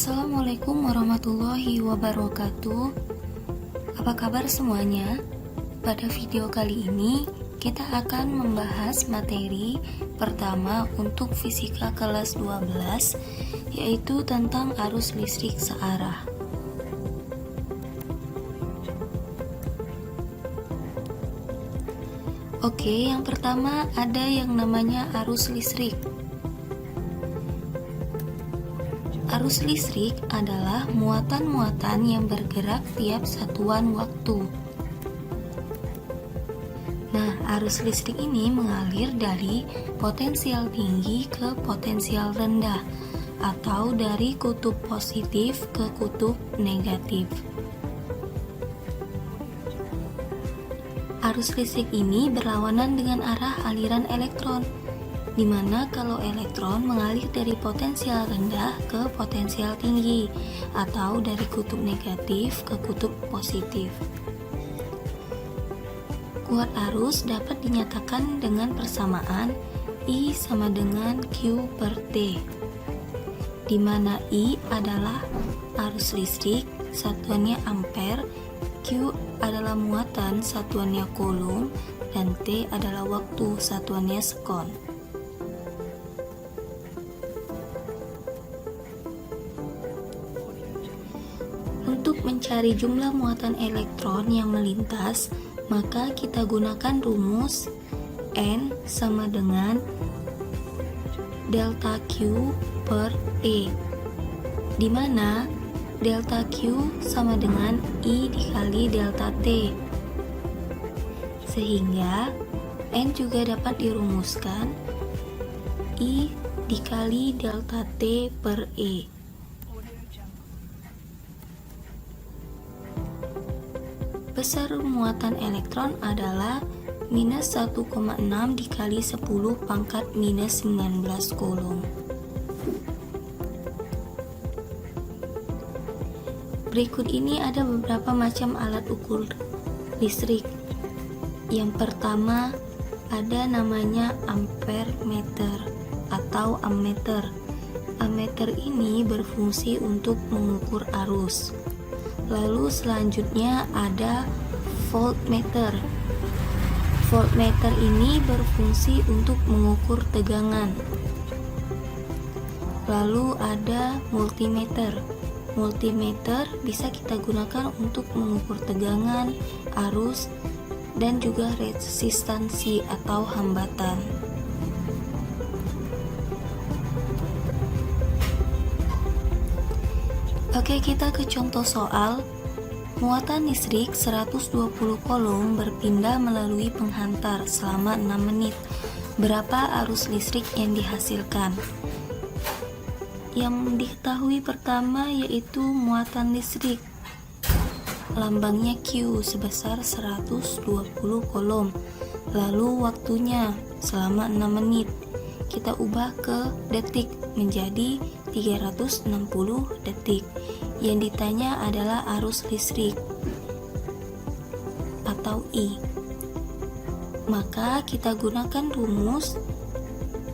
Assalamualaikum warahmatullahi wabarakatuh. Apa kabar semuanya? Pada video kali ini kita akan membahas materi pertama untuk fisika kelas 12, yaitu tentang arus listrik searah. Oke, yang pertama ada yang namanya arus listrik. Arus listrik adalah muatan-muatan yang bergerak tiap satuan waktu. Nah, arus listrik ini mengalir dari potensial tinggi ke potensial rendah, atau dari kutub positif ke kutub negatif. Arus listrik ini berlawanan dengan arah aliran elektron, di mana kalau elektron mengalir dari potensial rendah ke potensial tinggi, atau dari kutub negatif ke kutub positif. Kuat arus dapat dinyatakan dengan persamaan I sama dengan Q per T, di mana I adalah arus listrik, satuannya ampere, Q adalah muatan, satuannya coulomb, dan T adalah waktu, satuannya sekon. Untuk mencari jumlah muatan elektron yang melintas, maka kita gunakan rumus N sama dengan delta Q per E, di mana delta Q sama dengan I dikali delta T, sehingga N juga dapat dirumuskan I dikali delta T per E. Besar muatan elektron adalah minus 1,6 dikali 10 pangkat minus 19 coulomb. Berikut ini ada beberapa macam alat ukur listrik. Yang pertama ada namanya ampermeter atau ammeter. Ammeter ini berfungsi untuk mengukur arus. Lalu selanjutnya ada voltmeter. Voltmeter ini berfungsi untuk mengukur tegangan. Lalu ada multimeter. Multimeter bisa kita gunakan untuk mengukur tegangan, arus, dan juga resistansi atau hambatan. Oke, kita ke contoh soal. Muatan listrik 120 coulomb berpindah melalui penghantar selama 6 menit. Berapa arus listrik yang dihasilkan? Yang diketahui pertama yaitu muatan listrik. Lambangnya Q sebesar 120 coulomb. Lalu waktunya selama 6 menit. Kita ubah ke detik menjadi 360 detik. Yang ditanya adalah arus listrik atau I. Maka kita gunakan rumus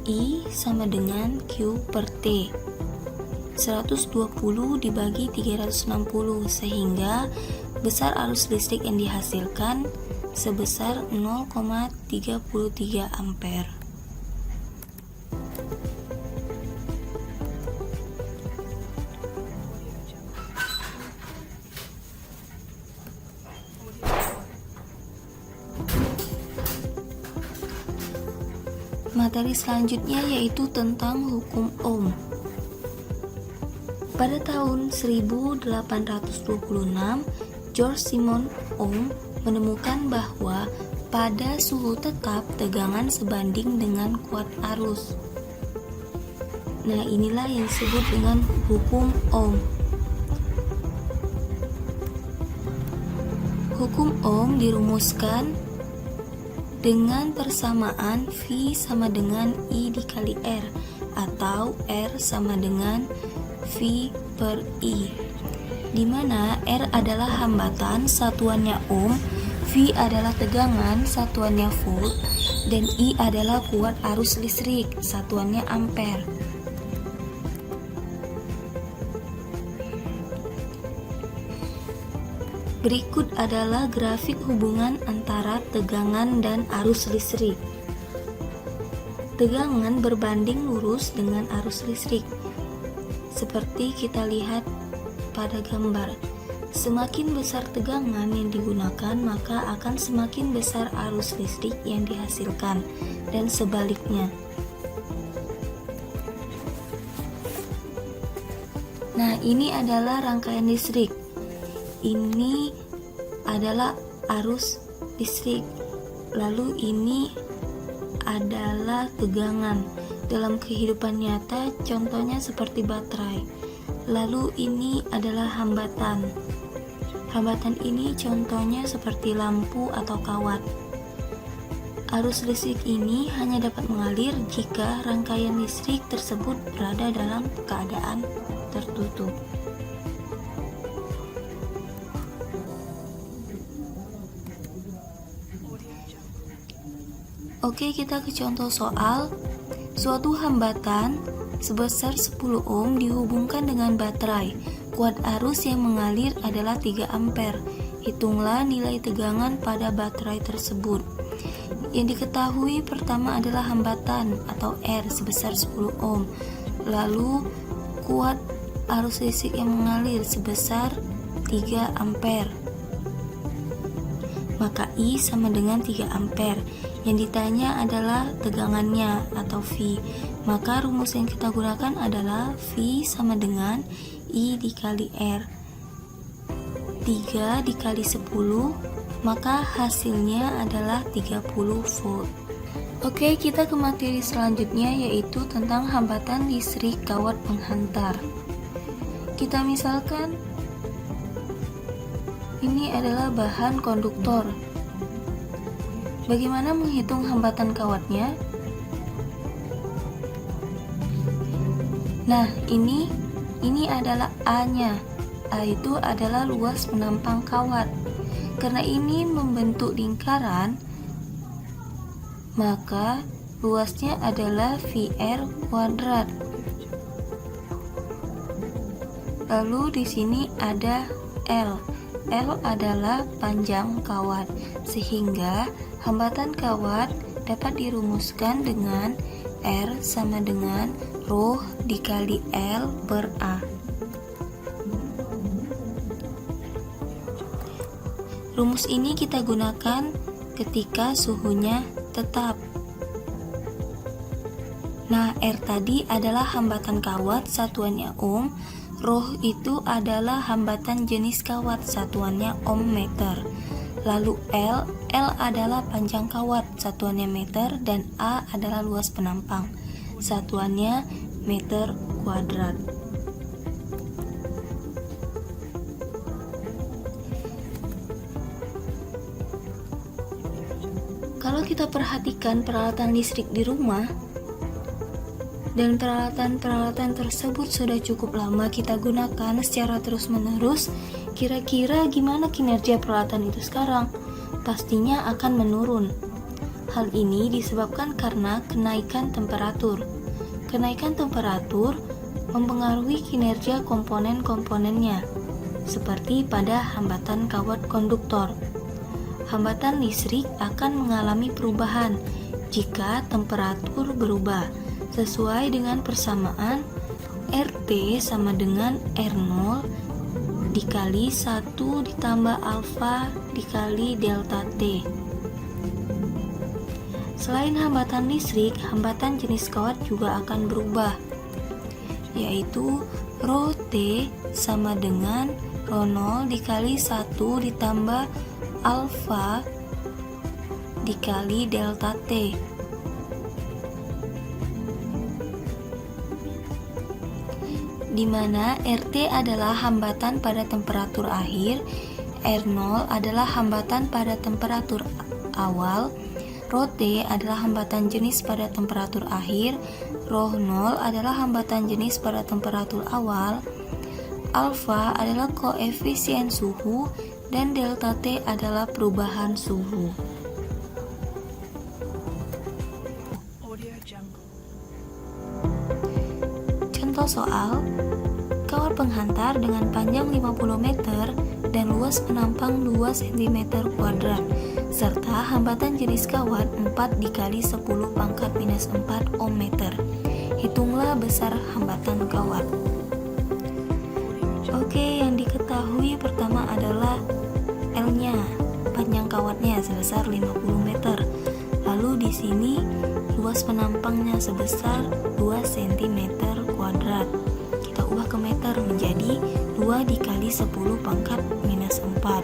I sama dengan Q per T. 120 dibagi 360, sehingga besar arus listrik yang dihasilkan sebesar 0,33 ampere. Materi selanjutnya yaitu tentang hukum Ohm. Pada tahun 1826, George Simon Ohm menemukan bahwa pada suhu tetap tegangan sebanding dengan kuat arus. Nah, inilah yang disebut dengan hukum Ohm. Hukum Ohm dirumuskan dengan persamaan V sama dengan I dikali R, atau R sama dengan V per I, di mana R adalah hambatan, satuannya ohm, V adalah tegangan, satuannya volt, dan I adalah kuat arus listrik, satuannya ampere. Berikut adalah grafik hubungan antara tegangan dan arus listrik. Tegangan berbanding lurus dengan arus listrik. Seperti kita lihat pada gambar, semakin besar tegangan yang digunakan, maka akan semakin besar arus listrik yang dihasilkan, dan sebaliknya. Nah, ini adalah rangkaian listrik. Ini adalah arus listrik. Lalu ini adalah tegangan. Dalam kehidupan nyata, contohnya seperti baterai. Lalu ini adalah hambatan. Hambatan ini contohnya seperti lampu atau kawat. Arus listrik ini hanya dapat mengalir jika rangkaian listrik tersebut berada dalam keadaan tertutup. Oke, kita ke contoh soal. Suatu hambatan sebesar 10 ohm dihubungkan dengan baterai. Kuat arus yang mengalir adalah 3 ampere. Hitunglah nilai tegangan pada baterai tersebut. Yang diketahui pertama adalah hambatan atau R sebesar 10 ohm. Lalu kuat arus listrik yang mengalir sebesar 3 ampere. Maka I sama dengan 3 ampere. Yang ditanya adalah tegangannya atau V. Maka rumus yang kita gunakan adalah V sama dengan I dikali R. 3 dikali 10, maka hasilnya adalah 30 volt. Oke, kita ke materi selanjutnya, yaitu tentang hambatan listrik kawat penghantar. Kita misalkan ini adalah bahan konduktor. Bagaimana menghitung hambatan kawatnya? Nah, ini adalah A-nya. A itu adalah luas penampang kawat. Karena ini membentuk lingkaran, maka luasnya adalah VR kuadrat. Lalu di sini ada L. L adalah panjang kawat, sehingga hambatan kawat dapat dirumuskan dengan R sama dengan ρ dikali L per A. Rumus ini kita gunakan ketika suhunya tetap. Nah, R tadi adalah hambatan kawat, satuannya ohm. Ρ itu adalah hambatan jenis kawat, satuannya ohm meter. Lalu L adalah panjang kawat, satuannya meter, dan A adalah luas penampang, satuannya meter kuadrat. Kalau kita perhatikan peralatan listrik di rumah, dan peralatan-peralatan tersebut sudah cukup lama kita gunakan secara terus-menerus, kira-kira gimana kinerja peralatan itu sekarang? Pastinya akan menurun. Hal ini disebabkan karena kenaikan temperatur. Kenaikan temperatur mempengaruhi kinerja komponen-komponennya, seperti pada hambatan kawat konduktor. Hambatan listrik akan mengalami perubahan jika temperatur berubah, sesuai dengan persamaan RT sama dengan R0 dikali 1 ditambah alfa dikali delta T. Selain hambatan listrik, hambatan jenis kawat juga akan berubah, yaitu ρ T sama dengan ρ0 dikali 1 ditambah alfa dikali delta T. Di mana RT adalah hambatan pada temperatur akhir, R0 adalah hambatan pada temperatur awal, ρT adalah hambatan jenis pada temperatur akhir, ρ0 adalah hambatan jenis pada temperatur awal, alfa adalah koefisien suhu, dan delta T adalah perubahan suhu. Contoh soal, kawat penghantar dengan panjang 50 meter dan luas penampang 2 cm kuadrat, serta hambatan jenis kawat 4 dikali 10 pangkat minus 4 ohm meter. Hitunglah besar hambatan kawat. Oke, yang diketahui pertama adalah L-nya, panjang kawatnya sebesar 50 meter. Lalu di sini luas penampangnya sebesar 2 cm kuadrat. Kita ubah ke meter menjadi 2 dikali 10 pangkat minus 4.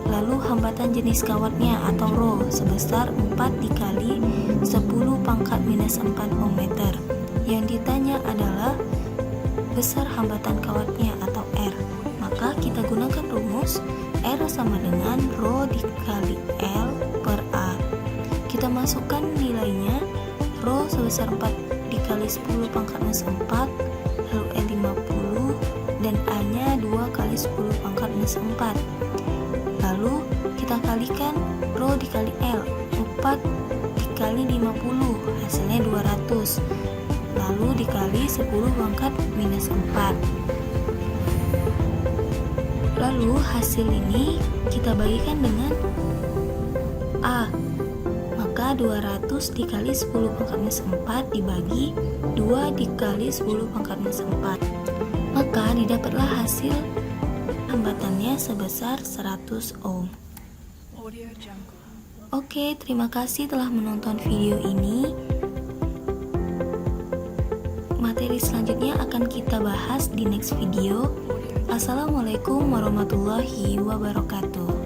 Lalu hambatan jenis kawatnya atau rho sebesar 4 dikali 10 pangkat minus 4 ohm meter. Yang ditanya adalah besar hambatan kawatnya atau R. Maka kita gunakan rumus R sama dengan rho dikali L per A. Kita masukkan nilainya. Rho sebesar 4 dikali 10 pangkat minus 4, lalu L 50, dan A nya 2 kali 10 pangkat minus 4. Lalu kita kalikan rho dikali L, 4 dikali 50, hasilnya 200. Lalu dikali 10 pangkat minus 4. Lalu hasil ini kita bagikan dengan A. Maka 200 dikali 10 pangkat minus 4 dibagi 2 dikali 10 pangkat minus 4. Maka didapatlah hasil hambatannya sebesar 100 ohm. Oke, terima kasih telah menonton video ini. Materi selanjutnya akan kita bahas di next video. Assalamualaikum warahmatullahi wabarakatuh.